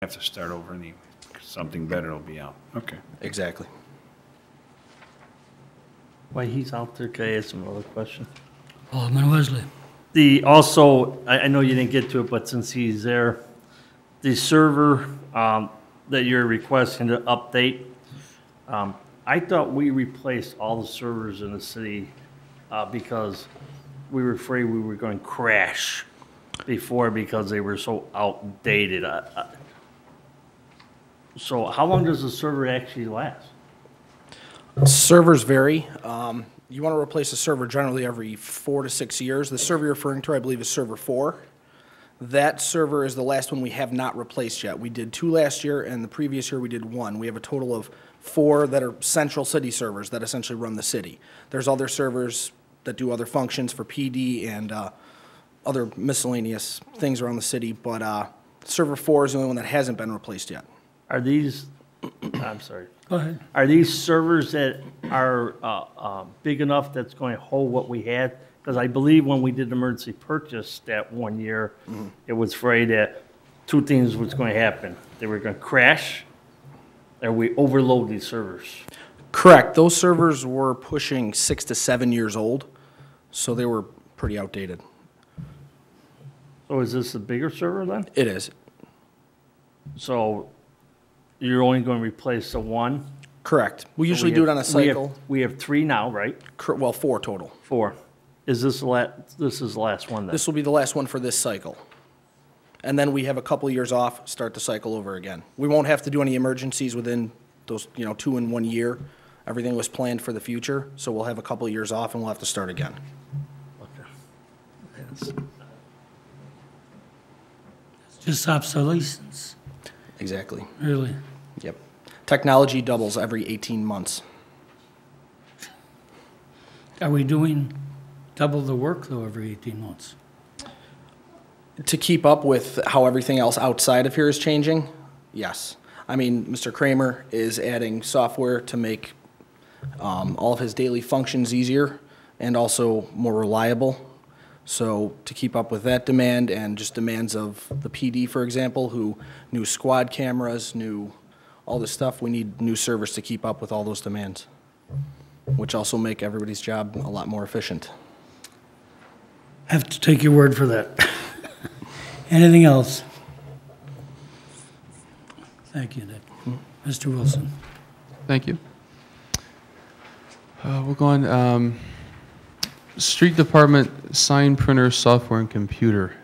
Have to start over anyway. Something better will be out. Okay. Exactly. While he's out there, can I ask him another question? Alderman Wesley. I know you didn't get to it, but since he's there, the server that you're requesting to update, I thought we replaced all the servers in the city because we were afraid we were going to crash before because they were so outdated. So how long does the server actually last? Servers vary. You want to replace a server generally every 4 to 6 years. The server you're referring to, I believe, is server 4. That server is the last one we have not replaced yet. We did 2 last year, and the previous year we did 1. We have a total of 4 that are central city servers that essentially run the city. There's other servers that do other functions for PD and other miscellaneous things around the city, but server 4 is the only one that hasn't been replaced yet. Are these, I'm sorry, Go ahead. are these servers that are big enough that's going to hold what we had? Because I believe when we did emergency purchase that one year, it was afraid that 2 things was going to happen. They were going to crash, or we overload these servers. Correct. Those servers were pushing 6 to 7 years old, so they were pretty outdated. So is this a bigger server then? It is. So you're only going to replace the one? Correct. We usually We do it have- on a cycle. We have 3 now, right? Well, 4 total. 4. Is this this is the last one then? This will be the last one for this cycle. And then we have a couple years off, start the cycle over again. We won't have to do any emergencies within those, 2 in 1 year. Everything was planned for the future, so we'll have a couple years off and we'll have to start again. Okay. Yes. Just obsolescence, Exactly. really. Yep. Technology doubles every 18 months. Are we doing double the work, though, every 18 months? To keep up with how everything else outside of here is changing, yes. I mean, Mr. Kramer is adding software to make all of his daily functions easier and also more reliable. So to keep up with that demand and just demands of the PD, for example, who new squad cameras, new all this stuff, we need new servers to keep up with all those demands, which also make everybody's job a lot more efficient. Have to take your word for that. Anything else? Thank you, Nick. Mr. Wilson. Thank you. We're going, street department, sign printer, software, and computer.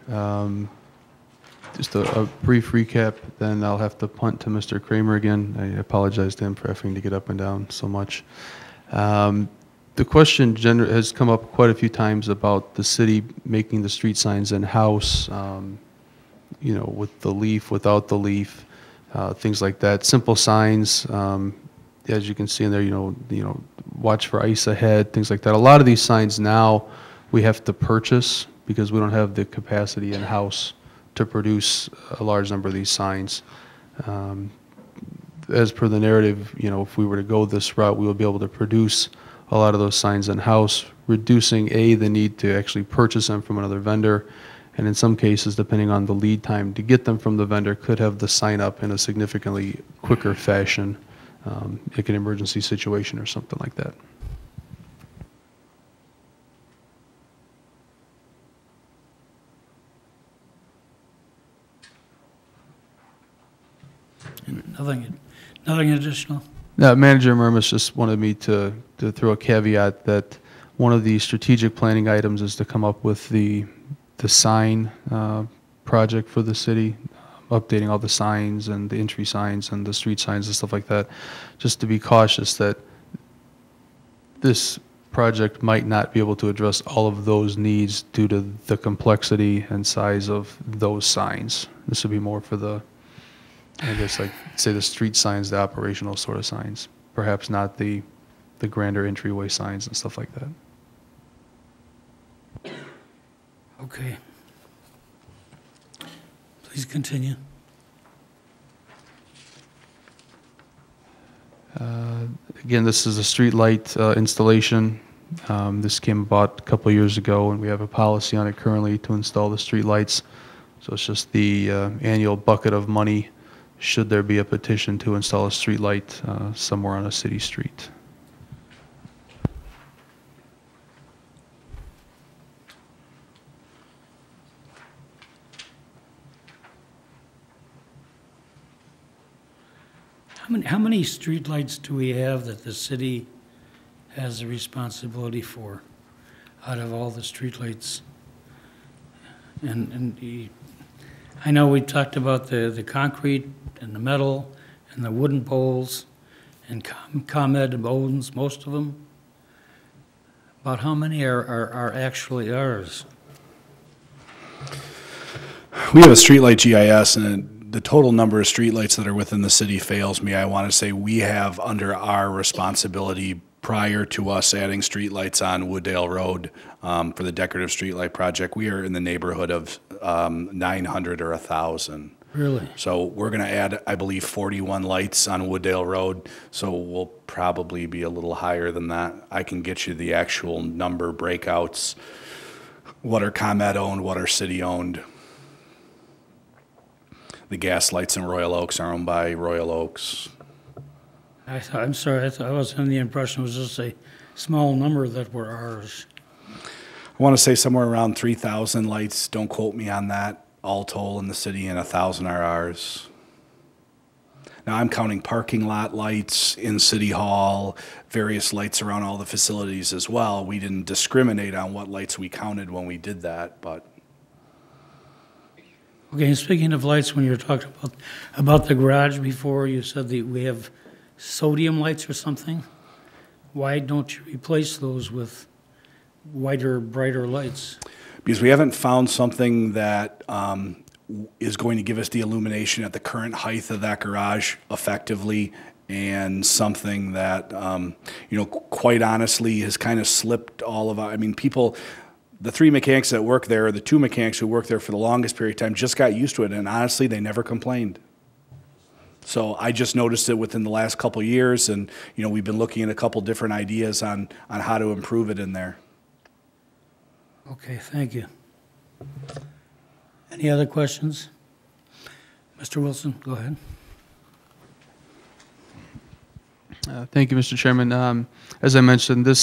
Just a brief recap, then I'll have to punt to Mr. Kramer again. I apologize to him for having to get up and down so much. The question has come up quite a few times about the city making the street signs in-house, with the leaf, without the leaf, things like that. Simple signs, as you can see in there, watch for ice ahead, things like that. A lot of these signs now we have to purchase because we don't have the capacity in-house to produce a large number of these signs. As per the narrative, if we were to go this route, we will be able to produce a lot of those signs in-house, reducing the need to actually purchase them from another vendor, and in some cases, depending on the lead time to get them from the vendor, could have the sign up in a significantly quicker fashion, like an emergency situation or something like that. Nothing additional? Manager Murmas just wanted me to throw a caveat that one of the strategic planning items is to come up with the sign project for the city, updating all the signs and the entry signs and the street signs and stuff like that, just to be cautious that this project might not be able to address all of those needs due to the complexity and size of those signs. This would be more for the, I guess, like, say the street signs, the operational sort of signs, perhaps not the grander entryway signs and stuff like that. Okay. Please continue. Again, this is a street light installation. This came about a couple of years ago, and we have a policy on it currently to install the street lights. So it's just the annual bucket of money should there be a petition to install a street light somewhere on a city street. How many streetlights do we have that the city has the responsibility for out of all the streetlights? I know we talked about the concrete and the metal and the wooden poles, and ComEd owns most of them. About how many are actually ours? We have a streetlight GIS, and the total number of streetlights that are within the city fails me. I want to say we have under our responsibility prior to us adding streetlights on Wooddale Road for the decorative streetlight project, we are in the neighborhood of 900 or 1,000. Really? So we're going to add, I believe, 41 lights on Wooddale Road, so we'll probably be a little higher than that. I can get you the actual number breakouts, what are ComEd owned, what are city owned. The gas lights in Royal Oaks are owned by Royal Oaks. I'm sorry, I was under the impression it was just a small number that were ours. I want to say somewhere around 3,000 lights. Don't quote me on that. All toll in the city, and 1,000 are ours. Now I'm counting parking lot lights in City Hall, various lights around all the facilities as well. We didn't discriminate on what lights we counted when we did that, but. Okay, and speaking of lights, when you were talking about the garage before, you said that we have sodium lights or something. Why don't you replace those with whiter, brighter lights? Because we haven't found something that is going to give us the illumination at the current height of that garage effectively, and something that, quite honestly has kind of slipped all of our, people, the 3 mechanics that work there, or the 2 mechanics who worked there for the longest period of time, just got used to it, and honestly, they never complained. So I just noticed it within the last couple of years, and we've been looking at a couple different ideas on how to improve it in there. Okay, thank you. Any other questions? Mr. Wilson, go ahead. Thank you, Mr. Chairman. As I mentioned, all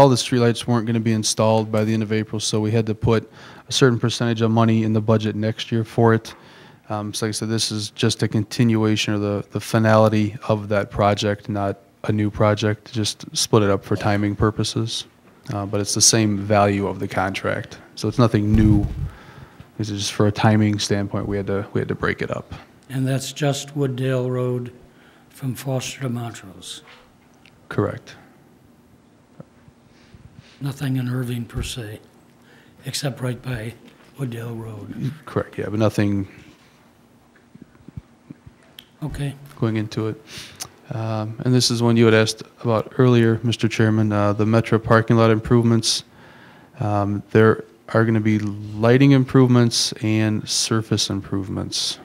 the streetlights weren't going to be installed by the end of April, so we had to put a certain percentage of money in the budget next year for it. So like I said, this is just a continuation or the finality of that project, not a new project, just split it up for timing purposes. But it's the same value of the contract, so it's nothing new. This is just for a timing standpoint, we had to break it up. And that's just Wooddale Road from Foster to Montrose? Correct. Nothing in Irving per se, except right by Wooddale Road? Correct, yeah, but nothing Okay. going into it. And this is one you had asked about earlier, Mr. Chairman, the Metro parking lot improvements. There are going to be lighting improvements and surface improvements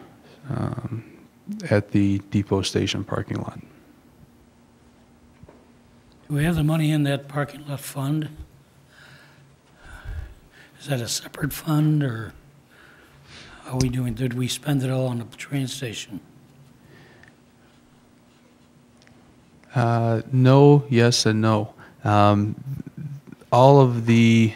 at the depot station parking lot. Do we have the money in that parking lot fund? Is that a separate fund, or how are we doing? Did we spend it all on the train station? No, yes, and no. All of the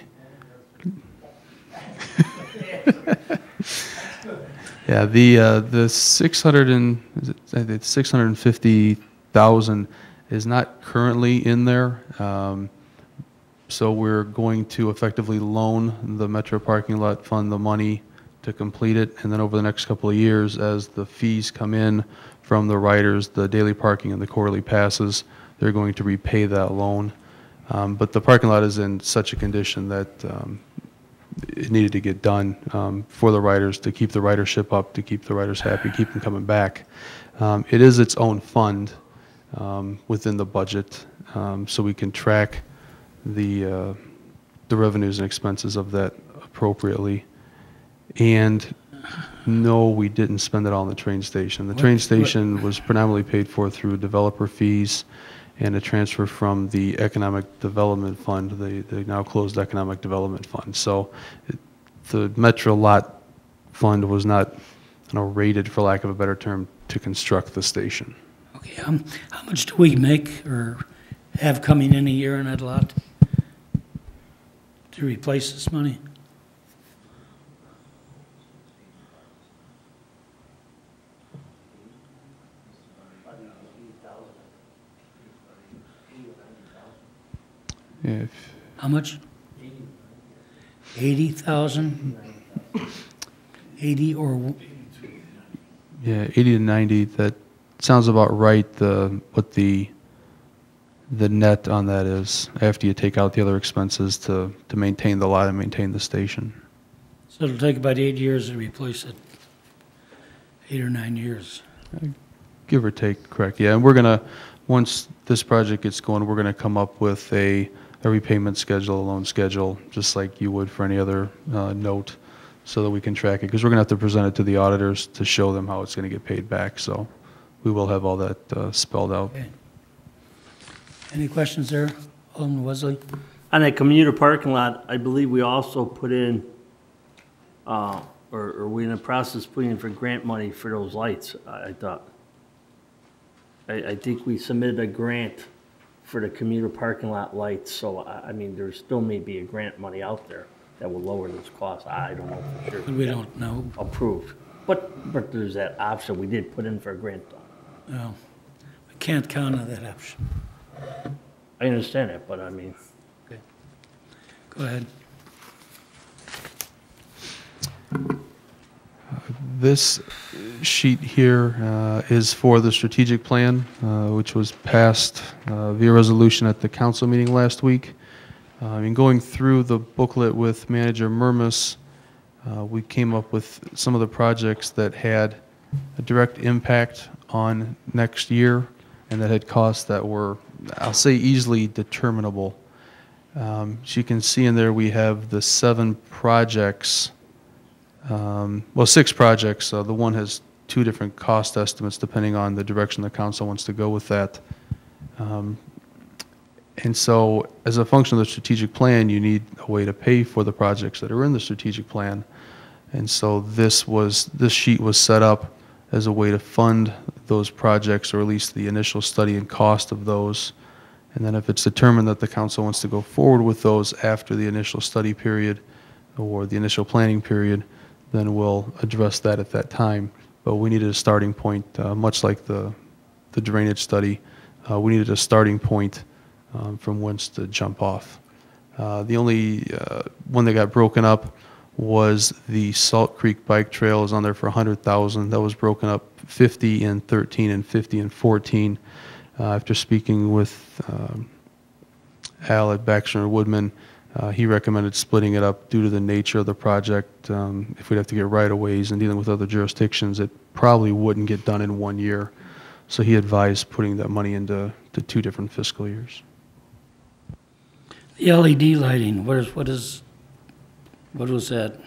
yeah, the 650,000 is not currently in there. So we're going to effectively loan the Metro parking lot fund the money to complete it, and then over the next couple of years, as the fees come in from the riders, the daily parking and the quarterly passes, they're going to repay that loan. But the parking lot is in such a condition that it needed to get done for the riders, to keep the ridership up, to keep the riders happy, keep them coming back. It is its own fund within the budget, so we can track the revenues and expenses of that appropriately. And no, we didn't spend it all on the train station. The train station was predominantly paid for through developer fees and a transfer from the Economic Development Fund, the now closed Economic Development Fund. So the Metro Lot Fund was not rated, for lack of a better term, to construct the station. Okay, how much do we make or have coming in a year in that lot to replace this money? If, How much? 80,000? 80 or, yeah, 80 to 90, that sounds about right, what the net on that is, after you take out the other expenses to maintain the lot and maintain the station. so it'll take about 8 years to replace it? 8 or 9 years? Give or take, correct, yeah, and we're gonna, once this project gets going, we're gonna come up with a repayment schedule, a loan schedule, just like you would for any other note, so that we can track it, because we're gonna have to present it to the auditors to show them how it's gonna get paid back, so we will have all that spelled out. Okay. Any questions there, Alderman Wesley? On that commuter parking lot, I believe we also put in, or we in the process of putting in for grant money for those lights, I thought. I think we submitted a grant for the commuter parking lot lights, so I mean, there still may be a grant money out there that will lower those costs. I don't know for sure. We don't know. Approved. But there's that option we did put in for a grant. No. We can't count on that option. I understand that, but I mean, Okay. Go ahead. This sheet here is for the strategic plan, which was passed via resolution at the council meeting last week. In going through the booklet with Manager Murmas, we came up with some of the projects that had a direct impact on next year and that had costs that were, I'll say, easily determinable. So you can see in there we have the 7 projects, well, 6 projects. The one has 2 different cost estimates depending on the direction the council wants to go with that. And so as a function of the strategic plan, you need a way to pay for the projects that are in the strategic plan. And so this sheet was set up as a way to fund those projects, or at least the initial study and cost of those. And then if it's determined that the council wants to go forward with those after the initial study period or the initial planning period, then we'll address that at that time. But we needed a starting point, much like the drainage study. We needed a starting point from whence to jump off. The only one that got broken up was the Salt Creek Bike Trail is on there for $100,000. That was broken up 50 in 13 and 50 in 14. After speaking with Al at Baxter and Woodman, he recommended splitting it up due to the nature of the project. If we'd have to get right-of-ways and dealing with other jurisdictions, it probably wouldn't get done in 1 year. So he advised putting that money into 2 different fiscal years. The LED lighting, what was that?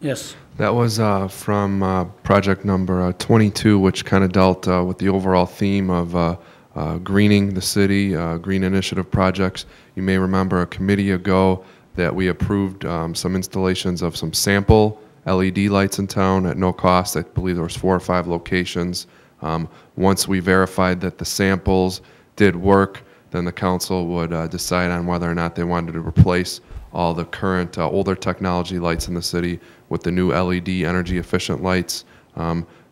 Yes. That was from project number 22, which kind of dealt with the overall theme of greening the city, green initiative projects. You may remember a committee ago that we approved some installations of some sample LED lights in town at no cost. I believe there was 4 or 5 locations. Once we verified that the samples did work, then the council would decide on whether or not they wanted to replace all the current older technology lights in the city with the new LED energy efficient lights.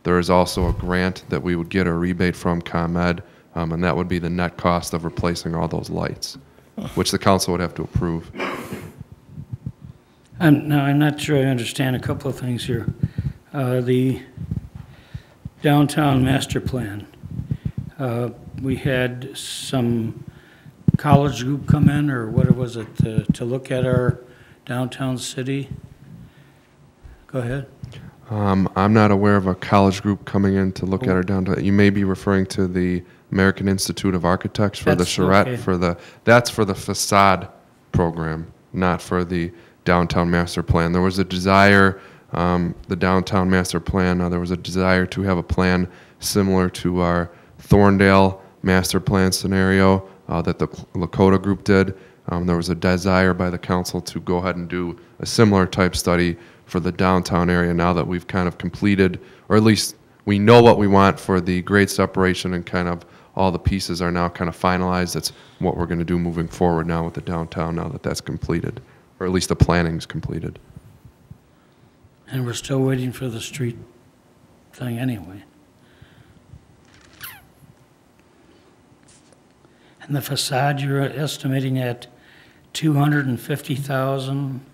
There is also a grant that we would get a rebate from ComEd, and that would be the net cost of replacing all those lights, which the council would have to approve. I'm not sure I understand a couple of things here. The downtown master plan, we had some college group come in, or what was it, to look at our downtown city? Go ahead. I'm not aware of a college group coming in to look at our downtown. You may be referring to the American Institute of Architects for the charrette, okay. That's for the facade program, not for the downtown master plan. There was a desire, the downtown master plan, there was a desire to have a plan similar to our Thorndale master plan scenario that the Lakota group did. There was a desire by the council to go ahead and do a similar type study for the downtown area now that we've kind of completed, or at least we know what we want for the grade separation and kind of all the pieces are now kind of finalized. That's what we're going to do moving forward now with the downtown now that that's completed, or at least the planning's completed. And we're still waiting for the street thing anyway. And the facade, you're estimating at 250,000.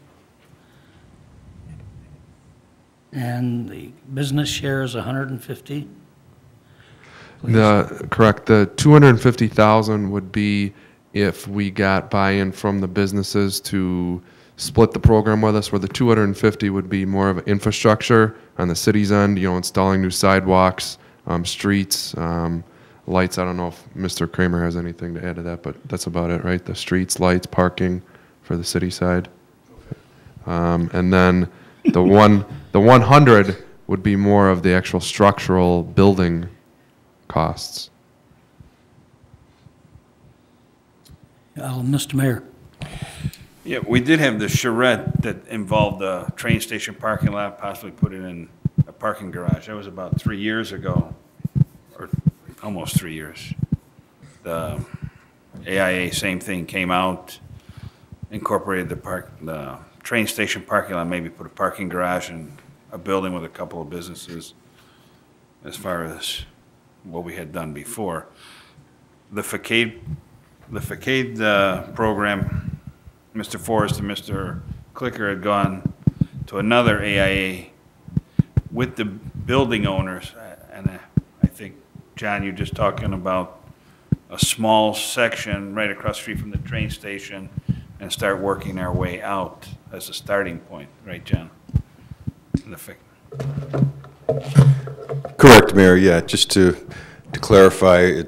And the business share is 150? Correct. The 250,000 would be if we got buy-in from the businesses to split the program with us, where the 250 would be more of infrastructure on the city's end, installing new sidewalks, streets, lights. I don't know if Mr. Kramer has anything to add to that, but that's about it, right? The streets, lights, parking for the city side. And then the 100 would be more of the actual structural building costs. Mr. Mayor. Yeah, we did have the charrette that involved the train station parking lot, possibly put it in a parking garage. That was about 3 years ago, or almost 3 years. The AIA, same thing, came out, incorporated the train station parking lot, maybe put a parking garage in a building with a couple of businesses as far as what we had done before. The facade program, Mr. Forrest and Mr. Clicker had gone to another AIA with the building owners, and I think, John, you're just talking about a small section right across the street from the train station and start working our way out as a starting point, right, John? Correct, Mayor. Yeah, just to clarify,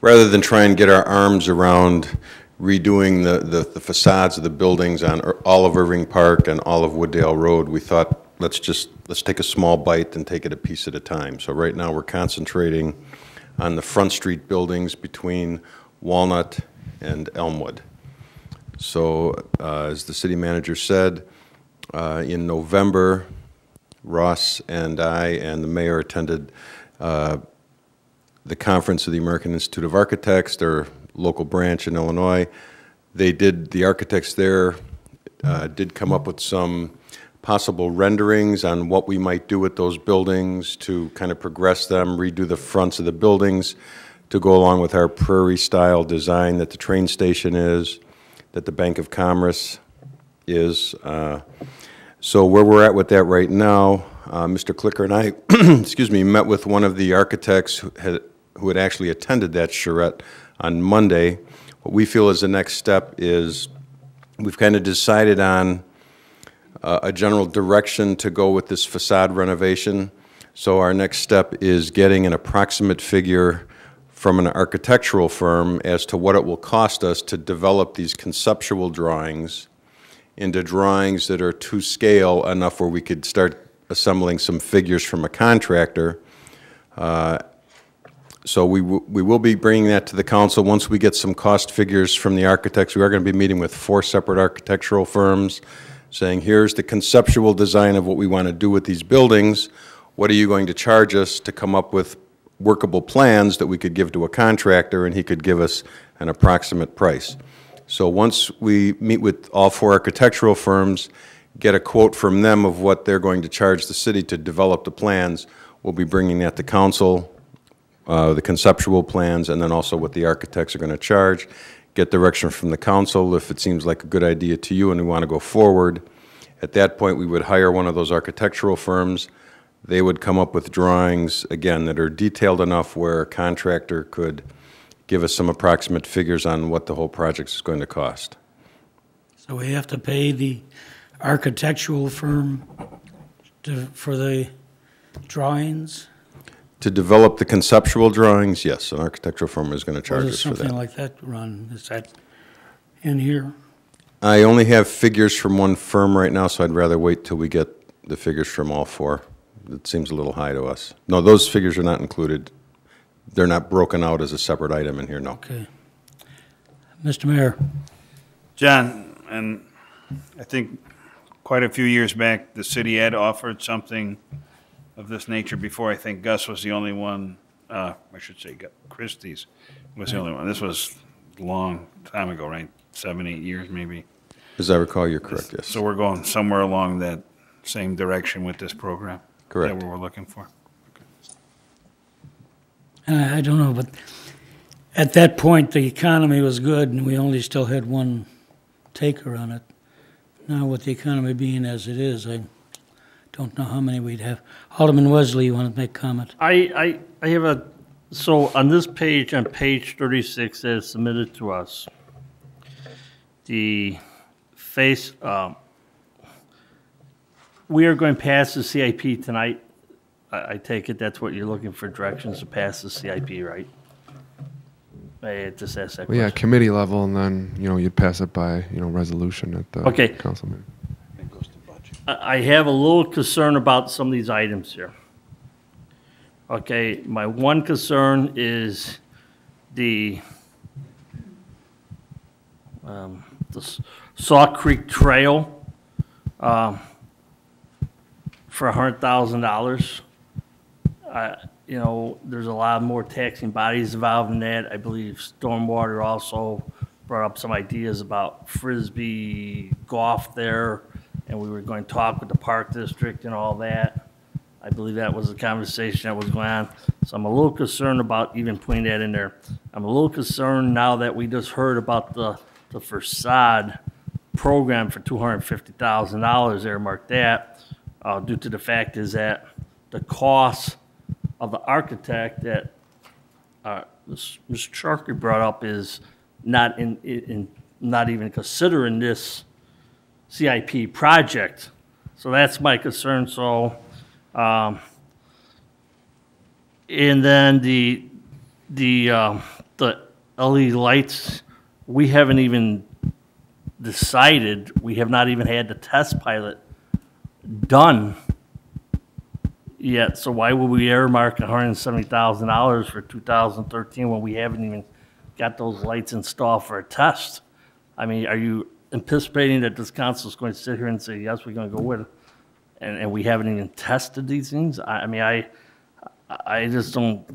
rather than try and get our arms around redoing the facades of the buildings on all of Irving Park and all of Wooddale Road, we thought let's take a small bite and take it a piece at a time. So right now we're concentrating on the Front Street buildings between Walnut and Elmwood. So as the city manager said, in November, Ross and I and the mayor attended the conference of the American Institute of Architects, their local branch in Illinois. The architects there did come up with some possible renderings on what we might do with those buildings to kind of progress them, redo the fronts of the buildings to go along with our prairie-style design that the train station is, that the Bank of Commerce is. So where we're at with that right now, Mr. Clicker and I, excuse me, met with one of the architects who had actually attended that charrette on Monday. What we feel is the next step is we've kind of decided on a general direction to go with this facade renovation. So our next step is getting an approximate figure from an architectural firm as to what it will cost us to develop these conceptual drawings into drawings that are to scale enough where we could start assembling some figures from a contractor. So we will be bringing that to the council. Once we get some cost figures from the architects, we are going to be meeting with 4 separate architectural firms saying, here's the conceptual design of what we want to do with these buildings. What are you going to charge us to come up with workable plans that we could give to a contractor and he could give us an approximate price? So once we meet with all 4 architectural firms, get a quote from them of what they're going to charge the city to develop the plans, we'll be bringing that to council, the conceptual plans, and then also what the architects are going to charge. Get direction from the council if it seems like a good idea to you and we want to go forward. At that point, we would hire one of those architectural firms. They would come up with drawings, again, that are detailed enough where a contractor could give us some approximate figures on what the whole project is going to cost. So we have to pay the architectural firm for the drawings? To develop the conceptual drawings, yes, an architectural firm is going to charge us for that. Something like that, Ron, is that in here? I only have figures from one firm right now, so I'd rather wait till we get the figures from all 4. It seems a little high to us. No, those figures are not included. They're not broken out as a separate item in here, no. Okay. Mr. Mayor, John, and I think quite a few years back, the city had offered something of this nature before. I think Gus was the only one, I should say Christie's was the only one. This was a long time ago, right? 7, 8 years maybe. As I recall, you're correct, yes. So we're going somewhere along that same direction with this program? Correct. Is that what we're looking for? I don't know, but at that point, the economy was good, and we only still had one taker on it. Now, with the economy being as it is, I don't know how many we'd have. Alderman Wesley, you want to make comment? I have a, so on this page, on page 36 that is submitted to us, the face, we are going past the CIP tonight. I take it that's what you're looking for, directions to pass the CIP, right? I just asked that Well, yeah, question. committee level, and then, you'd pass it by, resolution at the Okay. council meeting. I have a little concern about some of these items here. Okay, my one concern is the Saw Creek Trail for $100,000. There's a lot more taxing bodies involved in that. I believe Stormwater also brought up some ideas about Frisbee golf there, and we were going to talk with the Park District and all that. I believe that was the conversation that was going on. So I'm a little concerned about even putting that in there. I'm a little concerned now that we just heard about the facade program for $250,000 earmarked that, due to the fact is that the cost of the architect that Mr. Sharkey brought up is not not even considering this CIP project. So that's my concern. So, and then the LED lights, we haven't even decided, we have not even had the test pilot done yet. So why would we earmark $170,000 for 2013 when we haven't even got those lights installed for a test? I mean, are you anticipating that this council is going to sit here and say, yes, we're going to go with it, and we haven't even tested these things? I just don't,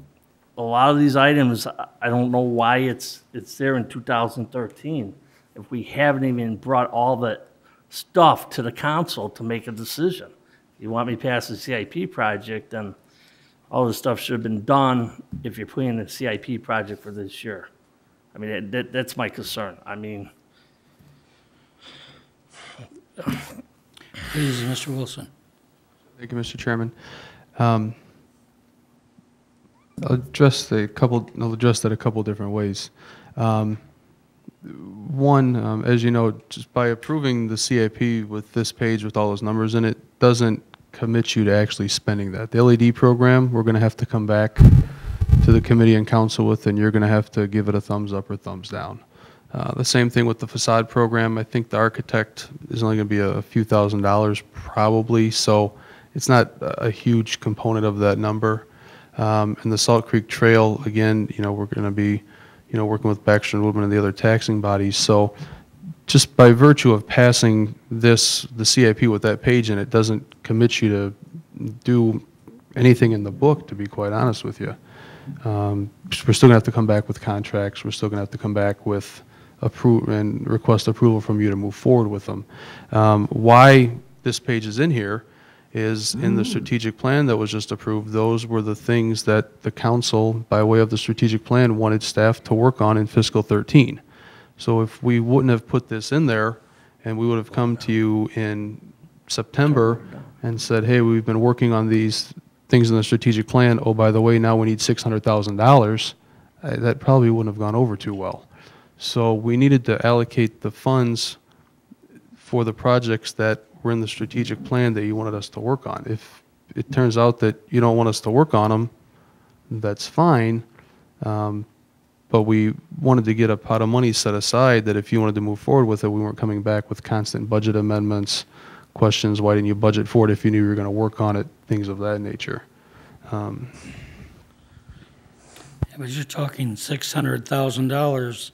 a lot of these items, I don't know why it's there in 2013 if we haven't even brought all the stuff to the council to make a decision. You want me past the CIP project, then all this stuff should have been done if you're putting the CIP project for this year. I mean, that's my concern. I mean, Please, Mr. Wilson. Thank you, Mr. Chairman. I'll address that a couple different ways. One, as you know, just by approving the CIP with this page with all those numbers in it, doesn't commit you to actually spending that. The LED program, we're going to have to come back to the committee and council with, and you're going to have to give it a thumbs up or thumbs down. The same thing with the facade program. I think the architect is only going to be a few $1,000s probably, so it's not a huge component of that number. And the Salt Creek Trail, again, we're going to be, working with Baxter and Woodman and the other taxing bodies. So just by virtue of passing the CIP with that page in it, doesn't commit you to do anything in the book, to be quite honest with you. We're still going to have to come back with contracts. We're still going to have to come back with approve and request approval from you to move forward with them. Why this page is in here is in the strategic plan that was just approved. Those were the things that the council, by way of the strategic plan, wanted staff to work on in fiscal 13. So if we wouldn't have put this in there, and we would have come to you in September and said, hey, we've been working on these things in the strategic plan. Oh, by the way, now we need $600,000. That probably wouldn't have gone over too well. So we needed to allocate the funds for the projects that were in the strategic plan that you wanted us to work on. If it turns out that you don't want us to work on them, that's fine. But we wanted to get a pot of money set aside that if you wanted to move forward with it, we weren't coming back with constant budget amendments, questions, why didn't you budget for it if you knew you were going to work on it, things of that nature. Yeah, but you're talking $600,000,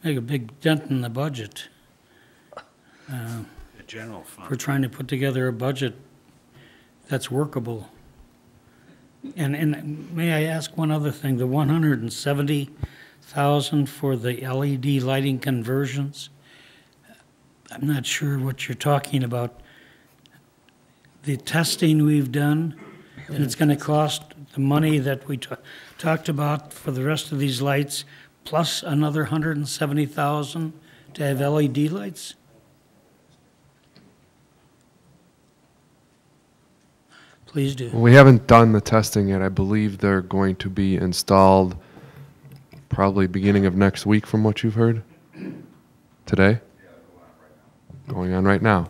make a big dent in the budget. The general fund. We're trying to put together a budget that's workable. And may I ask one other thing? The 170,000 for the LED lighting conversions, I'm not sure what you're talking about. The testing we've done, and it's going to cost the money that we talked about for the rest of these lights, plus another 170,000 to have LED lights? Please do. We haven't done the testing yet. I believe they're going to be installed probably beginning of next week from what you've heard. Today? Going on right now.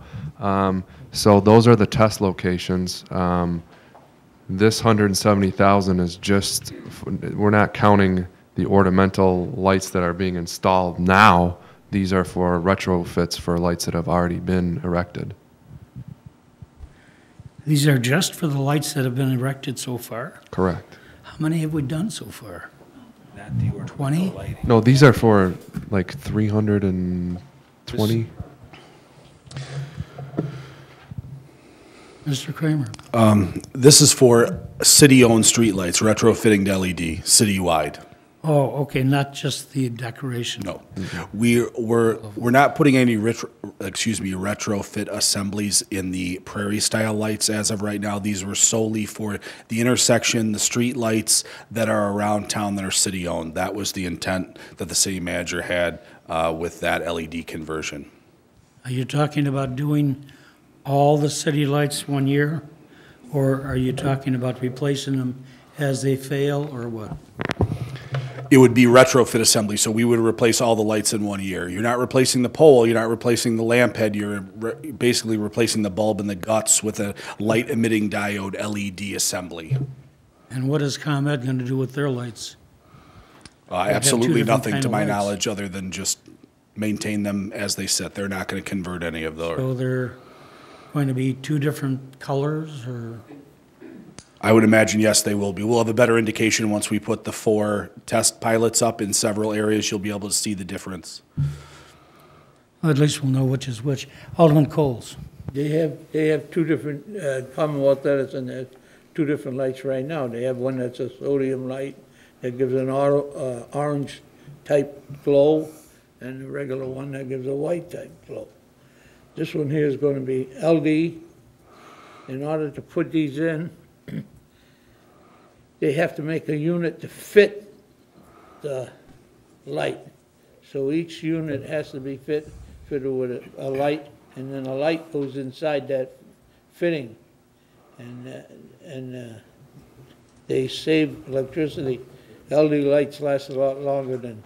So those are the test locations. This 170,000 is just, we're not counting the ornamental lights that are being installed now. These are for retrofits for lights that have already been erected. These are just for the lights that have been erected so far? Correct. How many have we done so far? Not the ornamental 20? lighting. No, these are for like 320. Mr. Kramer? This is for city-owned streetlights, retrofitting to LED, citywide. Oh, okay, not just the decoration. No. We're not putting any retrofit assemblies in the prairie-style lights as of right now. These were solely for the intersection, the street lights that are around town that are city-owned. That was the intent that the city manager had with that LED conversion. Are you talking about doing all the city lights one year? Or are you talking about replacing them as they fail, or what? It would be retrofit assembly, so we would replace all the lights in 1 year. You're not replacing the pole, you're not replacing the lamp head, you're basically replacing the bulb and the guts with a light-emitting diode LED assembly. And what is ComEd going to do with their lights? have two Absolutely different nothing kind to of my lights. knowledge other than just maintain them as they sit. They're not going to convert any of those. So they're going to be two different colors, or? I would imagine, yes, they will be. We'll have a better indication once we put the 4 test pilots up in several areas. You'll be able to see the difference. Well, at least we'll know which is which. Alderman Coles? They have two different, Commonwealth Edison has two different lights right now. They have one that's a sodium light that gives an orange type glow, and a regular one that gives a white type glow. This one here is going to be LD. In order to put these in, they have to make a unit to fit the light. So each unit has to be fitted with a light, and then a light goes inside that fitting. And they save electricity. LED lights last a lot longer than,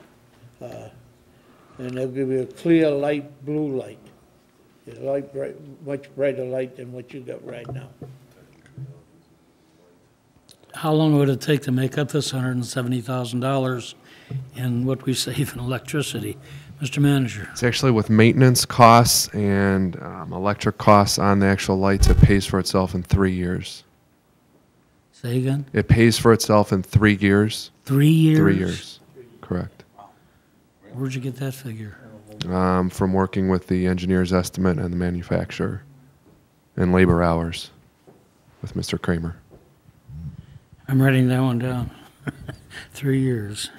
and they'll give you a clear light blue light. It's much brighter light than what you got right now. How long would it take to make up this $170,000 in what we save in electricity? Mr. Manager? It's actually with maintenance costs and electric costs on the actual lights, it pays for itself in 3 years. Say again? It pays for itself in 3 years. 3 years? 3 years, correct. Where'd you get that figure? From working with the engineer's estimate and the manufacturer and labor hours with Mr. Kramer. I'm writing that one down. 3 years.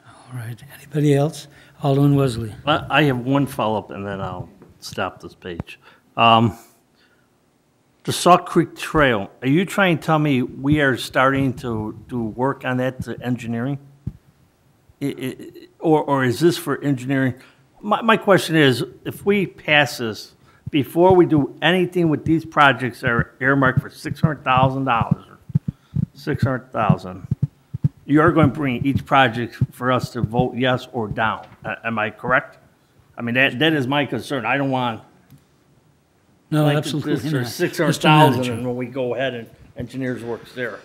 All right. Anybody else? Alderman Wesley. I have one follow-up, and then I'll stop this page. The Sauk Creek Trail, are you trying to tell me we are starting to do work on that to engineering? Or is this for engineering? My question is, if we pass this, before we do anything with these projects that are earmarked for $600,000, $600,000, you are going to bring each project for us to vote yes or down. Am I correct? I mean, that is my concern. I don't want No, like absolutely this not. or Mr. 600,000, Manager. and when we go ahead and engineers works there.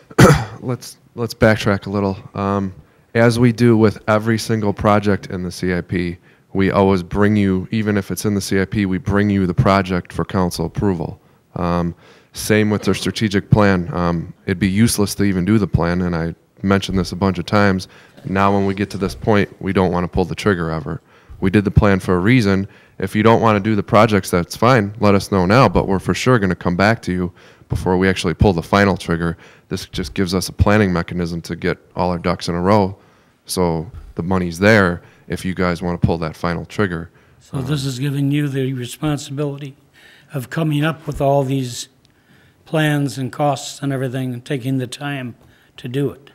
Let's backtrack a little. As we do with every single project in the CIP, we always bring you, even if it's in the CIP, we bring you the project for council approval. Same with our strategic plan. It'd be useless to even do the plan, and I mentioned this a bunch of times. Now when we get to this point, we don't want to pull the trigger ever. We did the plan for a reason. If you don't want to do the projects, that's fine. Let us know now, but we're for sure going to come back to you before we actually pull the final trigger. This just gives us a planning mechanism to get all our ducks in a row, so the money's there if you guys want to pull that final trigger. So this is giving you the responsibility of coming up with all these plans and costs and everything, and taking the time to do it.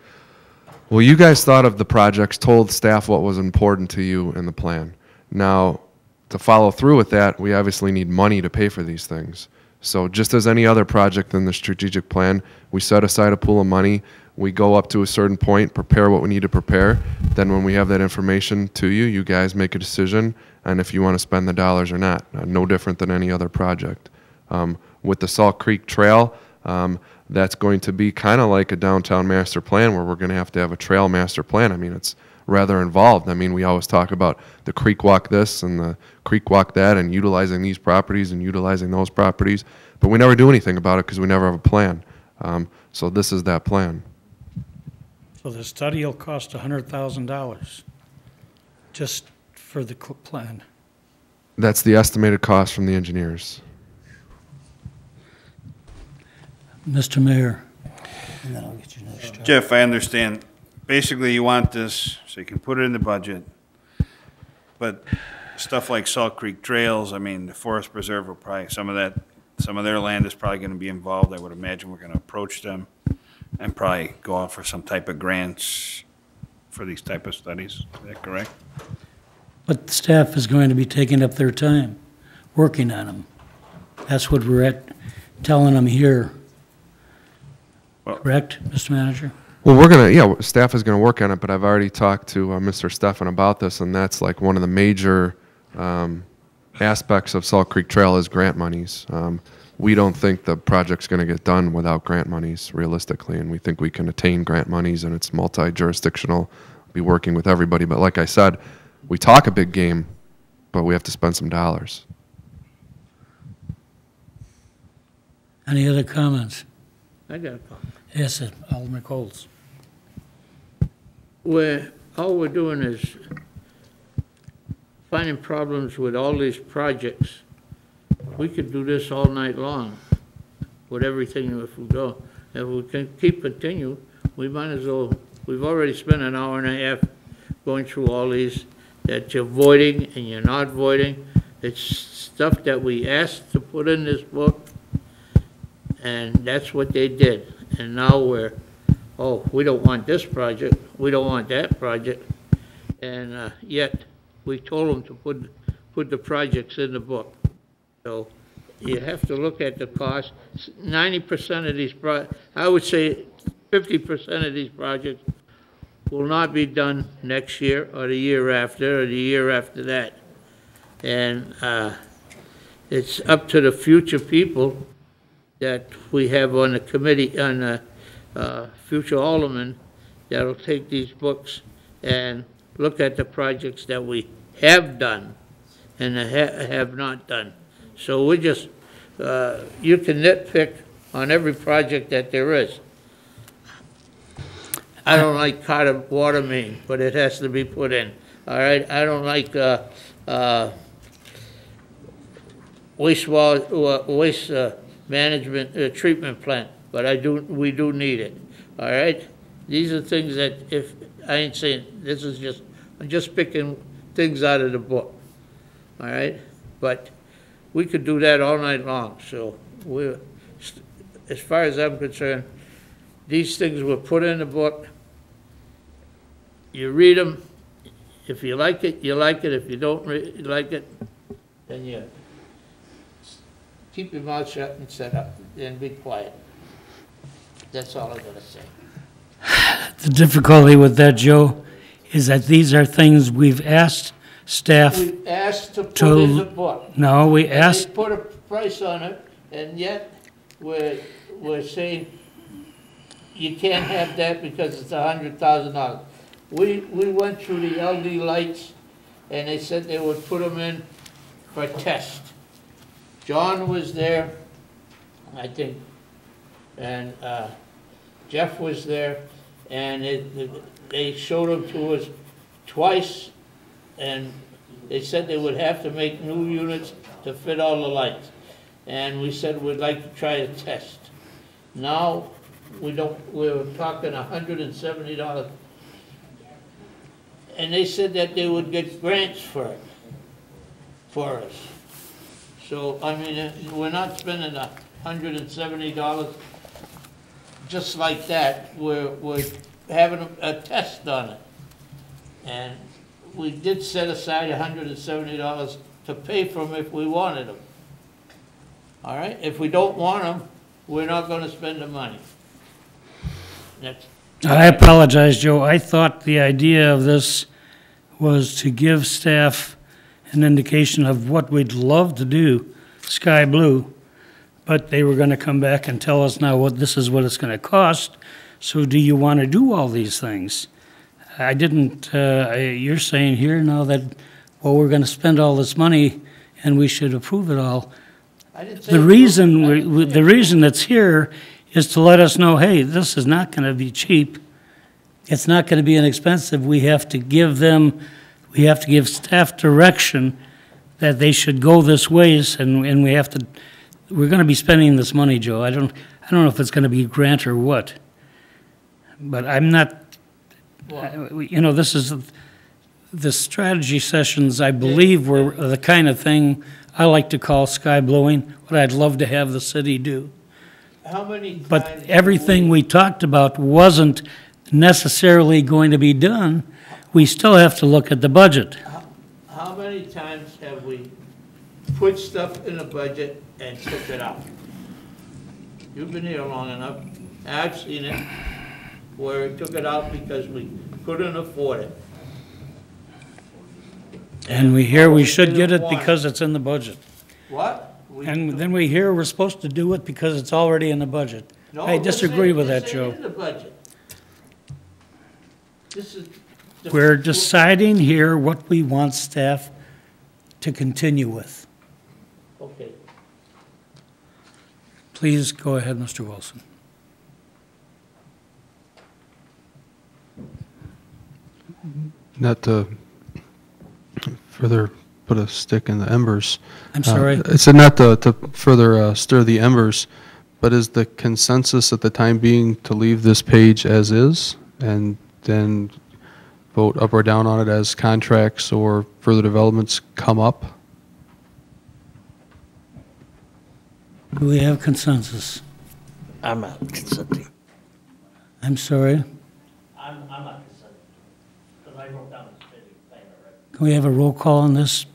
Well, you guys thought of the projects, told staff what was important to you in the plan. Now, to follow through with that, we obviously need money to pay for these things. So just as any other project in the strategic plan, we set aside a pool of money, we go up to a certain point, prepare what we need to prepare. Then when we have that information to you, you guys make a decision, and if you want to spend the dollars or not. No different than any other project. With the Salt Creek Trail, that's going to be kind of like a downtown master plan, where we're going to have a trail master plan. I mean, it's rather involved. I mean, we always talk about the creek walk this and the creek walk that, and utilizing these properties and utilizing those properties, but we never do anything about it because we never have a plan. So this is that plan. So the study will cost $100,000 just for the plan. That's the estimated cost from the engineers. Mr. Mayor. And then I'll get you next. Jeff, I understand. Basically, you want this so you can put it in the budget. But stuff like Salt Creek Trails, I mean, the Forest Preserve will probably, some of their land is probably going to be involved. I would imagine we're going to approach them and probably go out for some type of grants for these type of studies. Is that correct? But the staff is going to be taking up their time working on them. That's what we're telling them here. Well, correct, Mr. Manager? Well, staff is going to work on it, but I've already talked to Mr. Stefan about this, and that's like one of the major aspects of Salt Creek Trail is grant monies. We don't think the project's going to get done without grant monies, realistically, and we think we can attain grant monies, and it's multi-jurisdictional, be working with everybody. But like I said, we talk a big game, but we have to spend some dollars. Any other comments? I got a comment. Yes, Alderman Coles. All we're doing is finding problems with all these projects. We could do this all night long with everything if we go. If we can continue, we might as well, we've already spent an hour and a half going through all these that you're voiding and you're not voiding. It's stuff that we asked to put in this book, and that's what they did. And now we don't want this project, we don't want that project, and yet we told them to put the projects in the book. So you have to look at the cost. 90% of these I would say 50% of these projects will not be done next year or the year after or the year after that. And it's up to the future people that we have on the committee, on the future aldermen, that'll take these books and look at the projects that we have done and have not done. So we just, you can nitpick on every project that there is. I don't like Carter water main, but it has to be put in. All right, I don't like waste management treatment plant, but we do need it. All right, these are things that if I ain't saying this is just, I'm just picking things out of the book. All right, but we could do that all night long. So as far as I'm concerned, these things were put in the book. You read them. If you like it, you like it. If you don't like it, then you keep your mouth shut and shut up and be quiet. That's all I gotta say. The difficulty with that, Joe, is that these are things we've asked staff. We asked to put in the book. No, we And asked. they put a price on it, and yet we're saying you can't have that because it's $100,000. We went through the LD lights, and they said they would put them in for test. John was there, I think, and Jeff was there, and they showed them to us twice, and they said they would have to make new units to fit all the lights. And we said we'd like to try a test. Now, we're talking $170. And they said that they would get grants for it, for us. So, I mean, we're not spending $170 just like that. We're having a test on it. And we did set aside $170 to pay for them if we wanted them. All right? If we don't want them, we're not gonna spend the money. That's, I apologize, Joe. I thought the idea of this was to give staff an indication of what we'd love to do, Sky Blue, but they were gonna come back and tell us now this is what it's gonna cost. So do you wanna do all these things? I didn't, you're saying here now that, well, we're gonna spend all this money and we should approve it all. I didn't say. The reason it's here is to let us know, hey, this is not gonna be cheap. It's not gonna be inexpensive. We have to give staff direction that they should go this ways, and we're gonna be spending this money, Joe. I don't know if it's gonna be a grant or what. But I'm not, this is, the strategy sessions, I believe, were the kind of thing I like to call sky blowing, what I'd love to have the city do. How many times? But everything we talked about wasn't necessarily going to be done. We still have to look at the budget. How many times have we put stuff in the budget and took it out? You've been here long enough. I've seen it, where we took it out because we couldn't afford it. And we hear we should get it because it's in the budget. What? And then we hear we're supposed to do it because it's already in the budget. No, I disagree with that, this Joe. ain't in the budget. This is. We're deciding here what we want staff to continue with. Okay. Please go ahead, Mr. Wilson. Not to further put a stick in the embers. I'm sorry? I said not to further stir the embers, but is the consensus at the time being to leave this page as is and then vote up or down on it as contracts or further developments come up? Do we have consensus? I'm not consenting. I'm sorry? I'm not consenting, because I wrote down the city thing already. Can we have a roll call on this?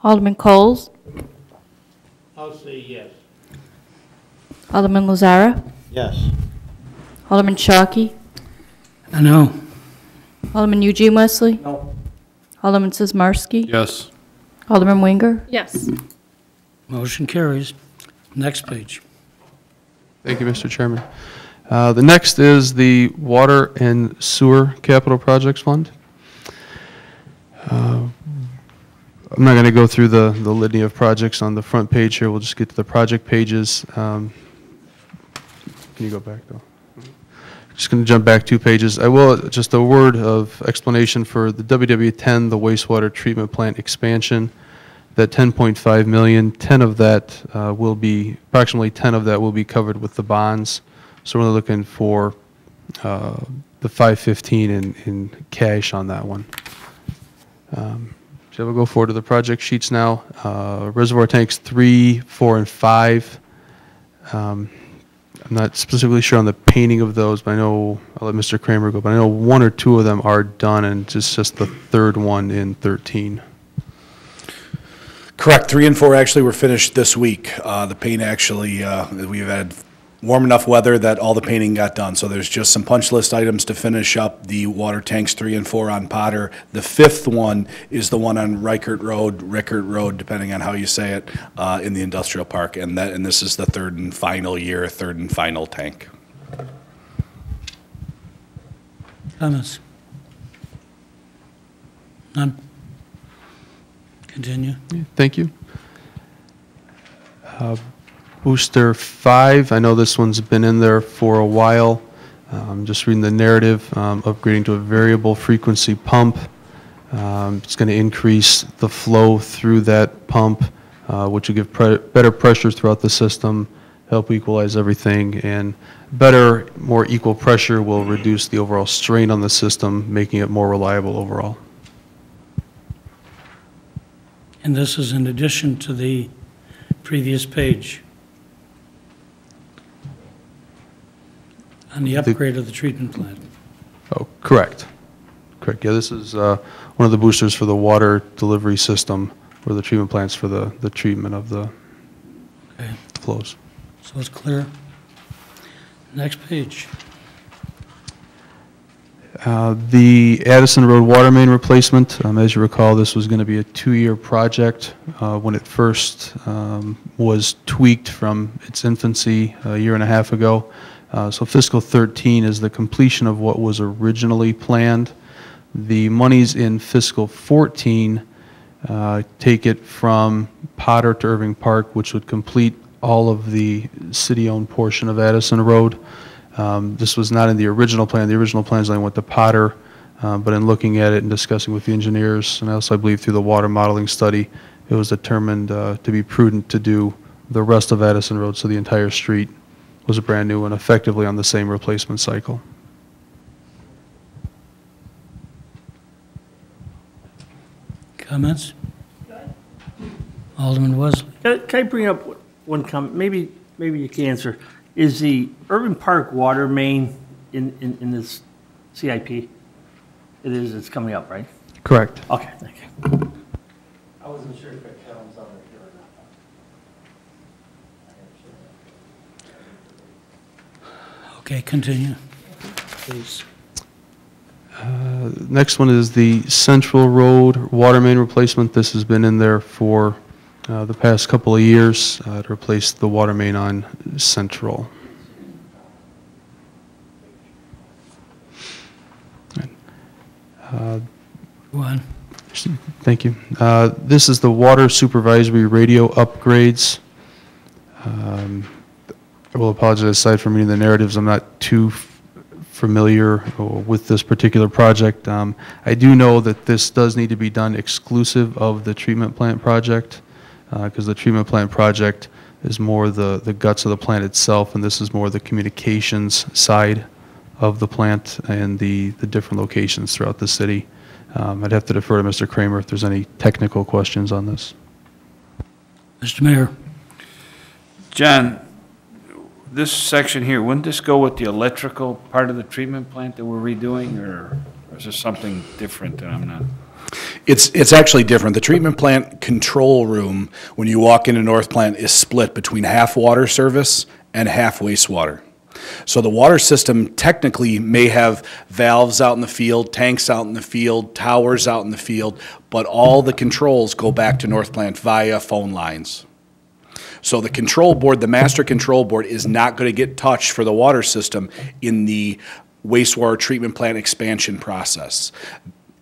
Alderman Coles, I'll say yes. Alderman Lazara, Yes. Alderman Sharkey, No. Alderman Eugene Wesley, No. Alderman Sizmarsky, Yes. Alderman Winger, Yes. Motion carries. Next page. Thank you, Mr. Chairman. The next is the Water and Sewer Capital Projects Fund. I'm not going to go through the litany of projects on the front page here. We'll just get to the project pages. Can you go back, though? Just going to jump back 2 pages. I will, just a word of explanation for the WW10, the wastewater treatment plant expansion. That 10.5 million, 10 of that will be, approximately 10 of that will be covered with the bonds. So we're looking for the 515 in cash on that one. So we'll go forward to the project sheets now. Reservoir tanks 3, 4, and 5. I'm not specifically sure on the painting of those, but I know, I'll let Mr. Kramer go, but I know 1 or 2 of them are done, and it's just the third one in 13. Correct. 3 and 4 actually were finished this week. The paint actually, we've had warm enough weather that all the painting got done. So there's just some punch list items to finish up the water tanks 3 and 4 on Potter. The 5th one is the one on Rickert Road, depending on how you say it, in the industrial park. And this is the third and final tank. Comments? None? Continue. Thank you. Booster 5, I know this one's been in there for a while. Just reading the narrative, upgrading to a variable frequency pump. It's going to increase the flow through that pump, which will give better pressure throughout the system, help equalize everything, and better, more equal pressure will reduce the overall strain on the system, making it more reliable overall. And this is in addition to the previous page. On the upgrade of the treatment plant. Oh, correct. Correct. Yeah, this is one of the boosters for the water delivery system, or the treatment plants for the treatment of the Okay, flows. so it's clear. Next page. The Addison Road water main replacement, as you recall, this was going to be a 2-year project. When it first was tweaked from its infancy a year and a half ago. So fiscal 13 is the completion of what was originally planned. The monies in fiscal 14 take it from Potter to Irving Park, which would complete all of the city-owned portion of Addison Road. This was not in the original plan. The original plans only went to Potter, but in looking at it and discussing with the engineers, and also I believe through the water modeling study, it was determined to be prudent to do the rest of Addison Road, so the entire street was a brand new and effectively on the same replacement cycle. Comments? Alderman Wesley. Can I bring up one comment? Maybe you can answer. Is the Irving Park water main in this CIP? It is, it's coming up, right? Correct. Okay, thank you. I wasn't sure if it counts on it here or not. Okay, continue, please. Next one is the Central Road water main replacement. This has been in there for the past couple of years to replace the water main on Central. Go on. Thank you. This is the water supervisory radio upgrades. I will apologize, aside from reading the narratives, I'm not too familiar with this particular project. I do know that this does need to be done exclusive of the treatment plant project, because the treatment plant project is more the guts of the plant itself, and this is more the communications side of the plant and the different locations throughout the city. I'd have to defer to Mr. Kramer if there's any technical questions on this. Mr. Mayor. John, this section here, wouldn't this go with the electrical part of the treatment plant that we're redoing, or is this something different that I'm not? It's actually different. The treatment plant control room, when you walk into North Plant, is split between half water service and half wastewater. So the water system technically may have valves out in the field, tanks out in the field, towers out in the field, but all the controls go back to North Plant via phone lines. So the control board, the master control board, is not going to get touched for the water system in the wastewater treatment plant expansion process.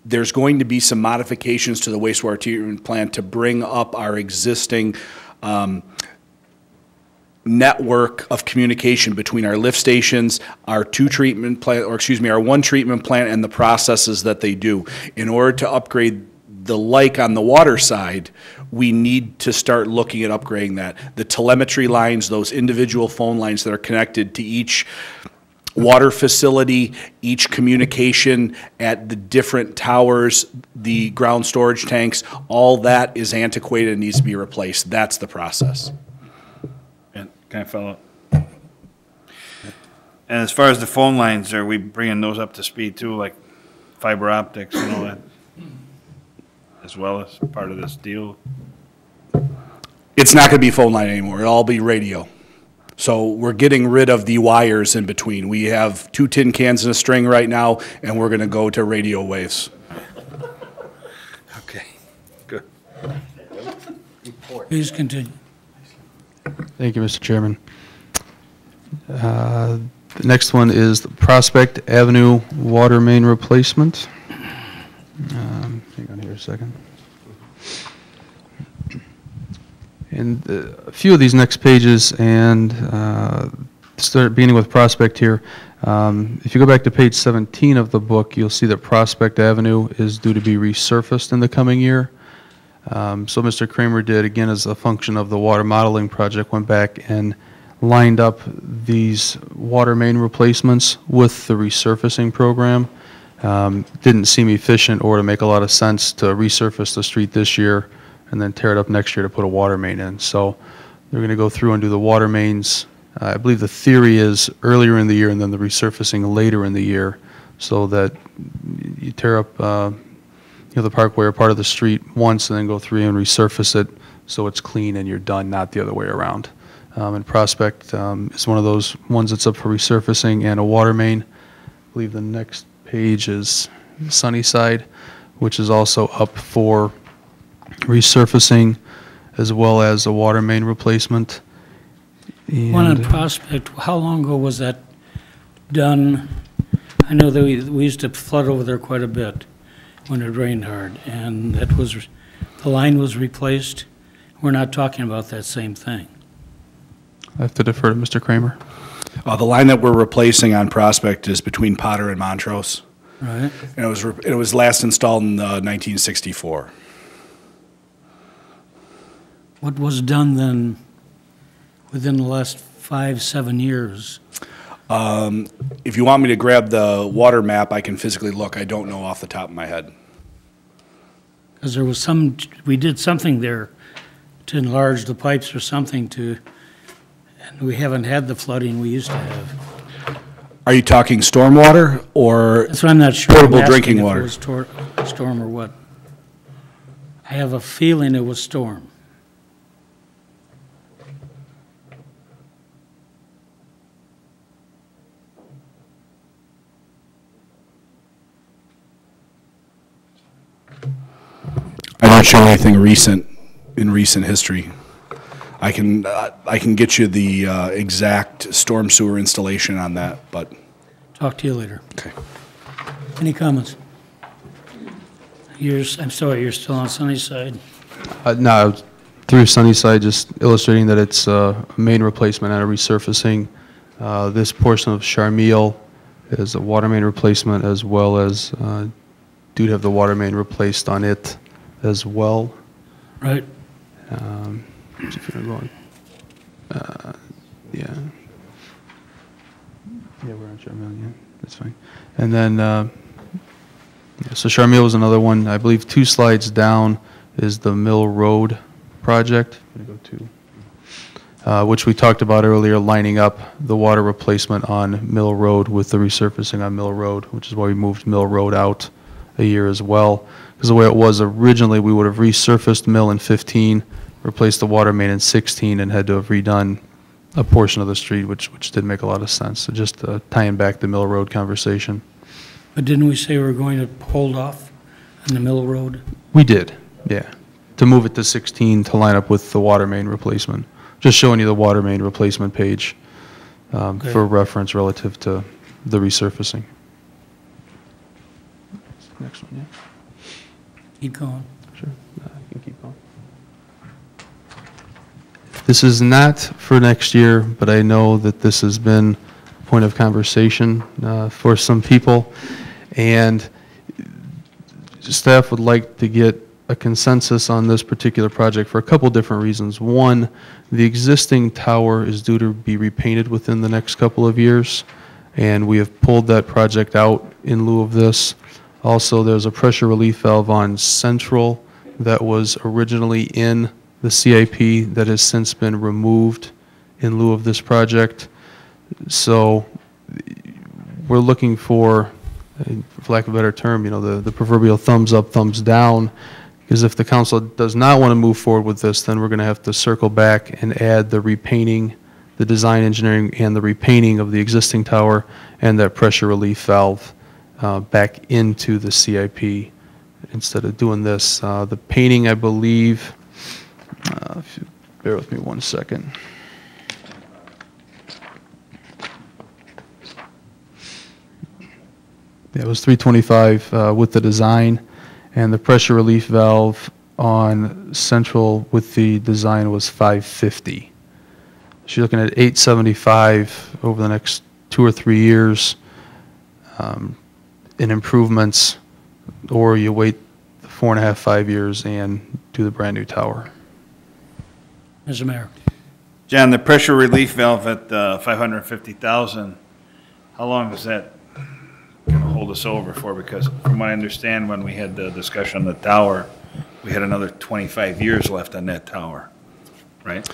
There's going to be some modifications to the wastewater treatment plant to bring up our existing network of communication between our lift stations, our our one treatment plant, and the processes that they do. In order to upgrade the like on the water side, we need to start looking at upgrading that. The telemetry lines, those individual phone lines that are connected to each water facility, each communication at the different towers, the ground storage tanks, all that is antiquated and needs to be replaced. That's the process. And can I follow up? And as far as the phone lines, are we bringing those up to speed too, like fiber optics and all that, as well as part of this deal? It's not going to be phone line anymore. It'll all be radio. So we're getting rid of the wires in between. We have 2 tin cans and a string right now, and we're going to go to radio waves. Okay, good. Please continue. Thank you, Mr. Chairman. The next one is the Prospect Avenue water main replacement. Hang on here a second. And a few of these next pages, and start beginning with Prospect here. If you go back to page 17 of the book, you'll see that Prospect Avenue is due to be resurfaced in the coming year. So Mr. Kramer did, again, as a function of the water modeling project, went back and lined up these water main replacements with the resurfacing program. Didn't seem efficient or to make a lot of sense to resurface the street this year and then tear it up next year to put a water main in. So they're going to go through and do the water mains. I believe the theory is earlier in the year and then the resurfacing later in the year, so that you tear up the parkway or part of the street once and then go through and resurface it so it's clean and you're done, not the other way around. And Prospect is one of those ones that's up for resurfacing and a water main. I believe the next page is Sunnyside, which is also up for resurfacing as well as a water main replacement. One on And Prospect, how long ago was that done? I know that we used to flood over there quite a bit when it rained hard, and that was, the line was replaced. We're not talking about that same thing. I have to defer to Mr. Kramer. The line that we're replacing on Prospect is between Potter and Montrose. Right. And it was last installed in 1964. What was done then within the last 5-7 years? If you want me to grab the water map, I can physically look. I don't know off the top of my head. Because there was we did something there to enlarge the pipes or something and we haven't had the flooding we used to have. Are you talking stormwater or That's what I'm not sure. potable I'm asking drinking if water? it was storm or what. I have a feeling it was storm. I don't show anything recent in recent history. I can get you the exact storm sewer installation on that, but Talk to you later. okay. Any comments? I'm sorry, you're still on Sunnyside? No, through Sunnyside, just illustrating that it's a main replacement and a resurfacing. This portion of Charmille is a water main replacement, as well as do have the water main replaced on it as well. Right. If you're going, yeah. Yeah, we're on Charmille, yeah, that's fine. And then, so Charmille was another one. I believe 2 slides down is the Mill Road project. I'm gonna go to, which we talked about earlier, lining up the water replacement on Mill Road with the resurfacing on Mill Road, which is why we moved Mill Road out a year as well. Because the way it was originally, we would have resurfaced Mill in 15, replaced the water main in 16, and had to have redone a portion of the street, which did make a lot of sense. So just tying back the Mill Road conversation. But didn't we say we were going to hold off on the Mill Road? We did, yeah. To move it to 16 to line up with the water main replacement. Just showing you the water main replacement page Okay. for reference relative to the resurfacing. Next one, yeah. Keep going. Sure, you can keep going. This is not for next year, but I know that this has been a point of conversation for some people. And staff would like to get a consensus on this particular project for a couple different reasons. One, the existing tower is due to be repainted within the next couple of years, and we have pulled that project out in lieu of this. Also, there's a pressure relief valve on Central that was originally in the CIP that has since been removed in lieu of this project. So we're looking for lack of a better term, the proverbial thumbs up, thumbs down, because if the council does not want to move forward with this, then we're going to have to circle back and add the repainting, the design engineering, and the repainting of the existing tower and that pressure relief valve back into the CIP instead of doing this. The painting, I believe, if you bear with me 1 second. Yeah, it was $325 with the design, and the pressure relief valve on Central with the design was 550. So you're looking at 875 over the next 2 or 3 years in improvements, or you wait 4.5, 5 years and do the brand new tower. Mr. Mayor. John, the pressure relief valve at 550,000, how long is that going to hold us over for? Because from what I understand, when we had the discussion on the tower, we had another 25 years left on that tower, right?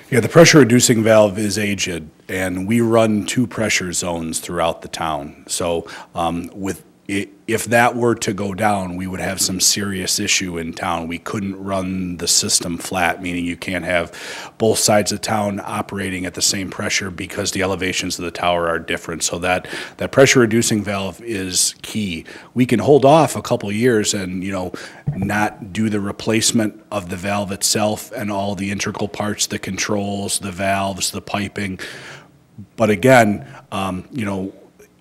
Yeah, the pressure reducing valve is aged, and we run 2 pressure zones throughout the town. So if that were to go down, we would have some serious issue in town. We couldn't run the system flat, meaning you can't have both sides of town operating at the same pressure because the elevations of the tower are different. So that pressure reducing valve is key. We can hold off a couple of years and, not do the replacement of the valve itself and all the integral parts, the controls, the valves, the piping. But again,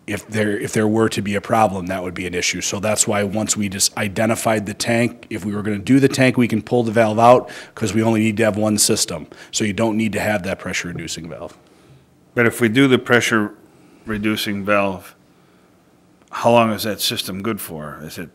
if there were to be a problem, that would be an issue. So that's why once we just identified the tank, if we were going to do the tank, we can pull the valve out because we only need to have one system. So you don't need to have that pressure reducing valve. But if we do the pressure reducing valve, how long is that system good for? Is it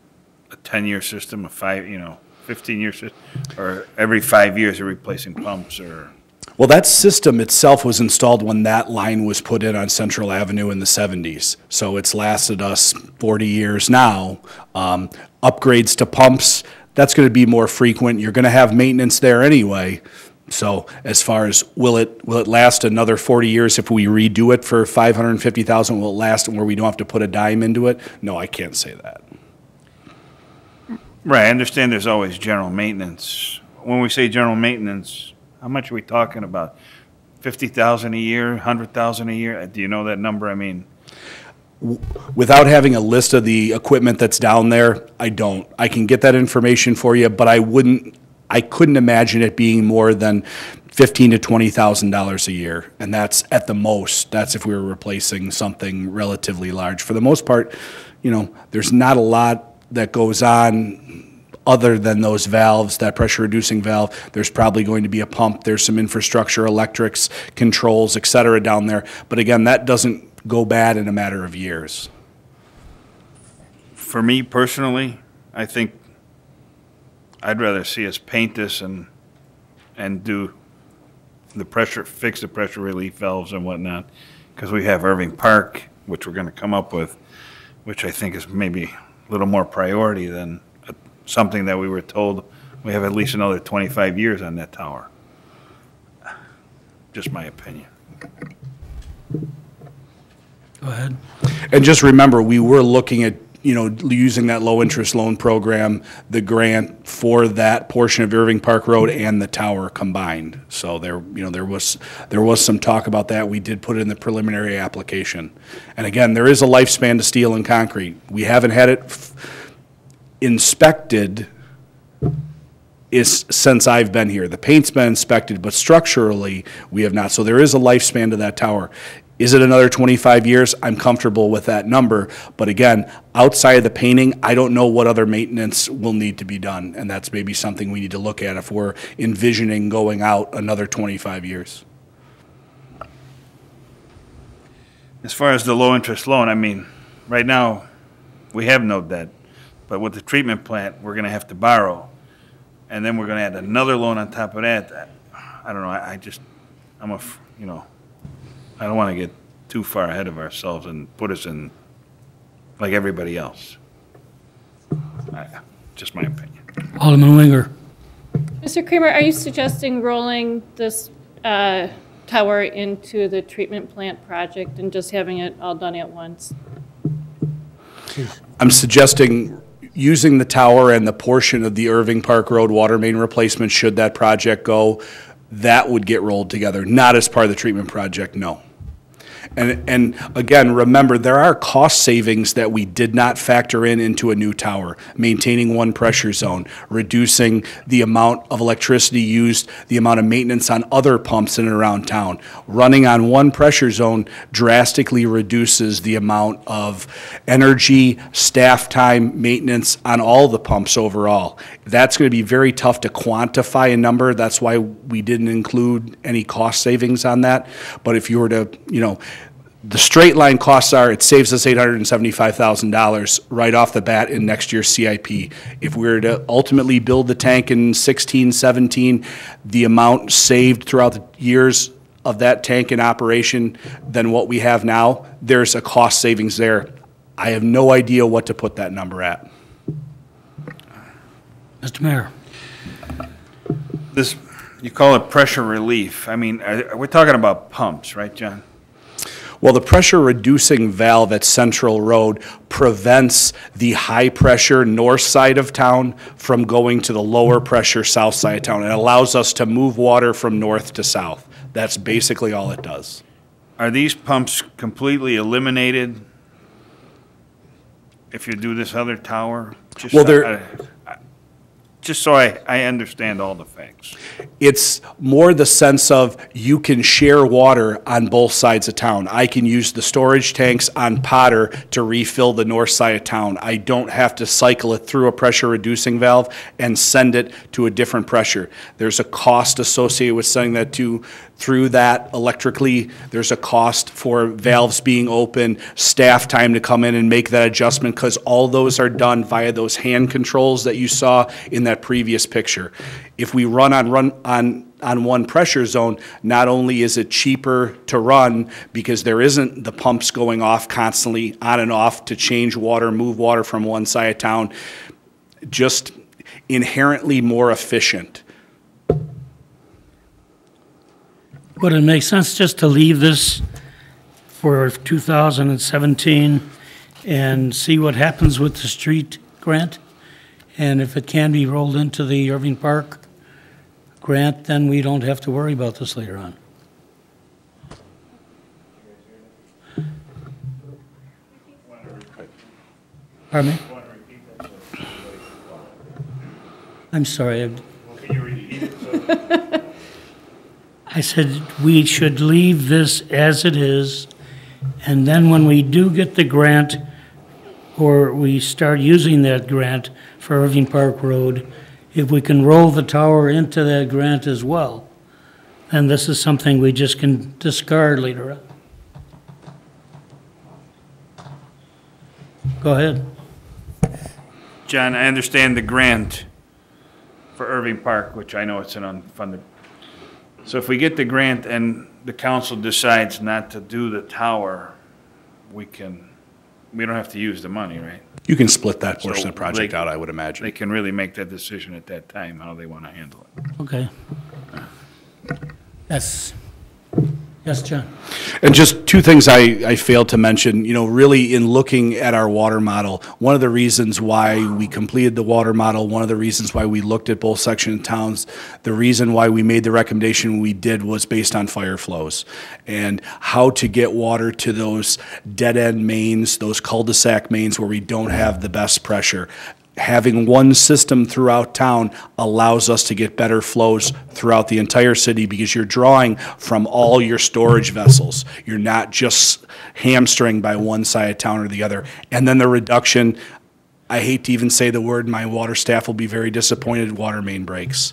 a 10-year system, a 15-year system, or every 5 years you're replacing pumps, or? Well, that system itself was installed when that line was put in on Central Avenue in the 70s. So it's lasted us 40 years now. Upgrades to pumps, that's going to be more frequent. You're going to have maintenance there anyway. So as far as will it last another 40 years if we redo it for $550,000? Will it last where we don't have to put a dime into it? No, I can't say that. Right, I understand there's always general maintenance. When we say general maintenance, how much are we talking about? 50,000 a year, 100,000 a year? Do you know that number? I mean, without having a list of the equipment that's down there, I don't. I can get that information for you, but I couldn't imagine it being more than $15,000 to $20,000 a year, and that's at the most. That's if we were replacing something relatively large. For the most part, there's not a lot that goes on other than those valves, that pressure reducing valve. There's probably going to be a pump. There's some infrastructure, electrics, controls, et cetera, down there. But again, that doesn't go bad in a matter of years. for me personally, I think I'd rather see us paint this and do the pressure, fix the pressure relief valves and whatnot, because we have Irving Park, which we're going to come up with, which I think is maybe a little more priority than something that we were told we have at least another 25 years on that tower. Just my opinion. Go ahead. And just remember, we were looking at, using that low-interest loan program, the grant for that portion of Irving Park Road and the tower combined. So there was some talk about that. We did put it in the preliminary application. And again, there is a lifespan to steel and concrete. We haven't had it inspected since I've been here. The paint's been inspected, but structurally, we have not. So there is a lifespan to that tower. Is it another 25 years? I'm comfortable with that number. But again, outside of the painting, I don't know what other maintenance will need to be done. And that's maybe something we need to look at if we're envisioning going out another 25 years. As far as the low-interest loan, I mean, right now, we have no debt. But with the treatment plant, we're going to have to borrow. And then we're going to add another loan on top of that. I don't know. I don't want to get too far ahead of ourselves and put us in like everybody else. Just my opinion. Alderman Winger. Mr. Kramer, are you suggesting rolling this tower into the treatment plant project and just having it all done at once? I'm suggesting using the tower and the portion of the Irving Park Road water main replacement, should that project go, that would get rolled together, not as part of the treatment project, no. And again, remember, there are cost savings that we did not factor into a new tower. Maintaining one pressure zone, reducing the amount of electricity used, the amount of maintenance on other pumps in and around town. Running on one pressure zone drastically reduces the amount of energy, staff time, maintenance on all the pumps overall. That's going to be very tough to quantify a number. That's why we didn't include any cost savings on that. But if you were to, the straight line costs are, it saves us $875,000 right off the bat in next year's CIP. If we were to ultimately build the tank in 16, 17, the amount saved throughout the years of that tank in operation than what we have now, there's a cost savings there. I have no idea what to put that number at. Mr. Mayor. This, you call it pressure relief. I mean, we're talking about pumps, right, John? Well, the pressure reducing valve at Central Road prevents the high pressure north side of town from going to the lower pressure south side of town. It allows us to move water from north to south. That's basically all it does. Are these pumps completely eliminated if you do this other tower? Just so I understand all the facts. It's more the sense of you can share water on both sides of town. I can use the storage tanks on Potter to refill the north side of town. I don't have to cycle it through a pressure reducing valve and send it to a different pressure. There's a cost associated with sending that through that electrically. There's a cost for valves being open, staff time to come in and make that adjustment, because all those are done via those hand controls that you saw in that previous picture. If we run on one pressure zone, not only is it cheaper to run because there isn't the pumps going off constantly on and off to change water, move water from one side of town, just inherently more efficient. Would it make sense just to leave this for 2017 and see what happens with the street grant? And if it can be rolled into the Irving Park grant, then we don't have to worry about this later on. Pardon me? I'm sorry. I said we should leave this as it is, and then when we do get the grant, or we start using that grant for Irving Park Road, if we can roll the tower into that grant as well, then this is something we just can discard later on. Go ahead. John, I understand the grant for Irving Park, which I know it's an unfunded. So if we get the grant and the council decides not to do the tower, we don't have to use the money, right? You can split that portion So of the project they- out, I would imagine. They can really make that decision at that time, how they want to handle it. Okay. Yes. Yes, John. And just two things I failed to mention, really in looking at our water model, one of the reasons why we completed the water model, one of the reasons why we looked at both section towns, the reason why we made the recommendation we did was based on fire flows and how to get water to those dead-end mains, those cul-de-sac mains where we don't have the best pressure. Having one system throughout town allows us to get better flows throughout the entire city because you're drawing from all your storage vessels. You're not just hamstring by one side of town or the other. And then the reduction, I hate to even say the word, my water staff will be very disappointed, water main breaks.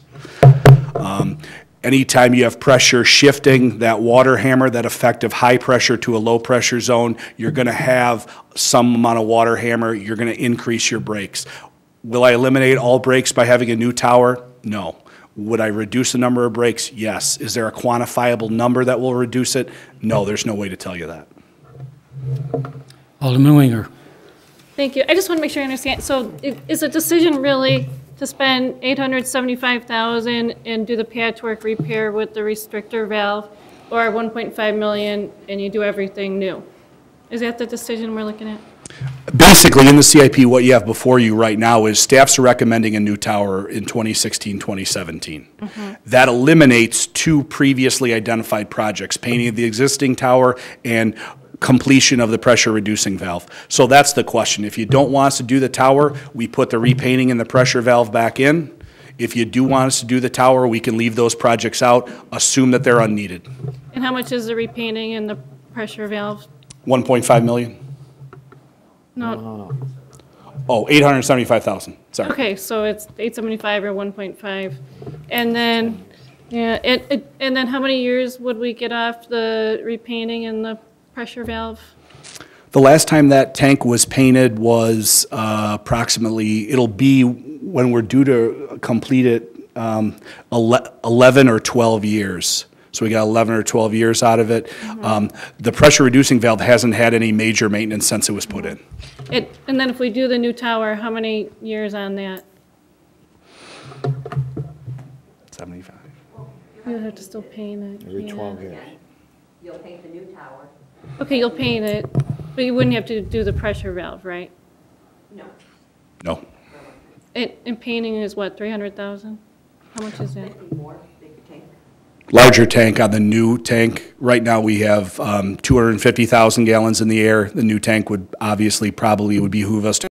Anytime you have pressure shifting, that water hammer, that effect of high pressure to a low pressure zone, you're going to have some amount of water hammer, you're going to increase your breaks. Will I eliminate all breaks by having a new tower? No. Would I reduce the number of breaks? Yes. Is there a quantifiable number that will reduce it? No, there's no way to tell you that. Alderman Winger. Thank you. I just want to make sure I understand. So is the decision really to spend $875,000 and do the patchwork repair with the restrictor valve, or $1.5 million and you do everything new? Is that the decision we're looking at? Basically, in the CIP, what you have before you right now is staff's recommending a new tower in 2016, 2017. That eliminates 2 previously identified projects, painting of the existing tower and completion of the pressure reducing valve. So that's the question. If you don't want us to do the tower, we put the repainting and the pressure valve back in. If you do want us to do the tower, we can leave those projects out, assume that they're unneeded. And how much is the repainting and the pressure valve? 1.5 million? No, Oh, 875,000, sorry. okay, so it's 875 or 1.5. And then, yeah, and then how many years would we get off the repainting and the pressure valve? The last time that tank was painted was approximately, it'll be, when we're due to complete it, 11 or 12 years. So we got 11 or 12 years out of it. The pressure reducing valve hasn't had any major maintenance since it was put in. And then if we do the new tower, how many years on that? 75. You'll have to still paint it. Every yeah. 12 years. You'll paint the new tower. Okay, you'll paint it, but you wouldn't have to do the pressure valve, right? No. No. And painting is what, 300,000? How much is that? 50 more, big tank. Larger tank on the new tank. Right now, we have 250,000 gallons in the air. The new tank would obviously probably would behoove us to